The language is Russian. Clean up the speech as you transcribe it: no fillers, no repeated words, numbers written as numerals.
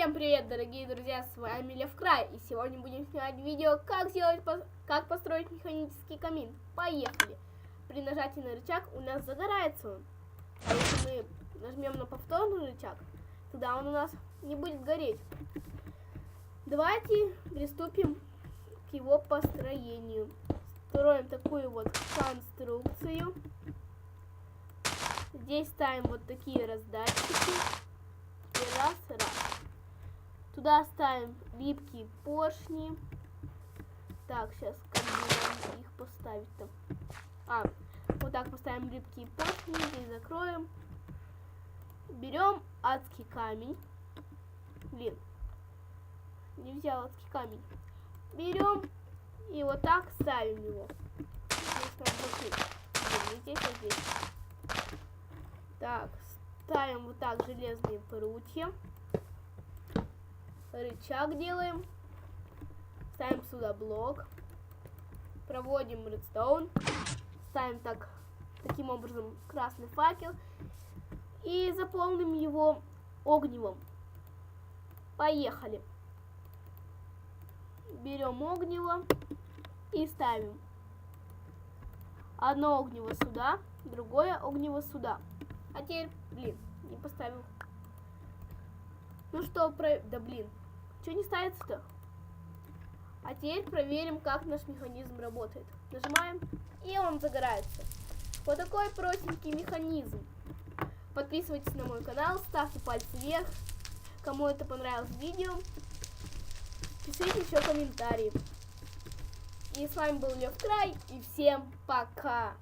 Всем привет, дорогие друзья, с вами Лев Край, и сегодня будем снимать видео, как построить механический камин. Поехали! При нажатии на рычаг у нас загорается он, а если мы нажмем на повторный рычаг, тогда он у нас не будет гореть. Давайте приступим к его построению. Строим такую вот конструкцию. Здесь ставим вот такие раздатчики. И раз. Туда ставим липкие поршни. Так, сейчас как бы нам их поставить-то? Вот так поставим липкие поршни, здесь закроем. Берем адский камень. Блин, не взял адский камень. Берем и вот так ставим его. Здесь. Так, ставим вот так железные прутья. Рычаг делаем. Ставим сюда блок. Проводим редстоун. Ставим таким образом красный факел. И заполним его огневом. Поехали. Берем огнево и ставим. Одно огнево сюда, другое огнево сюда. А теперь, блин, не поставил. Ну что, да блин, что не ставится-то? А теперь проверим, как наш механизм работает. Нажимаем, и он загорается. Вот такой простенький механизм. Подписывайтесь на мой канал, ставьте пальцы вверх. Кому это понравилось видео, пишите еще комментарии. И с вами был Лев Край, и всем пока!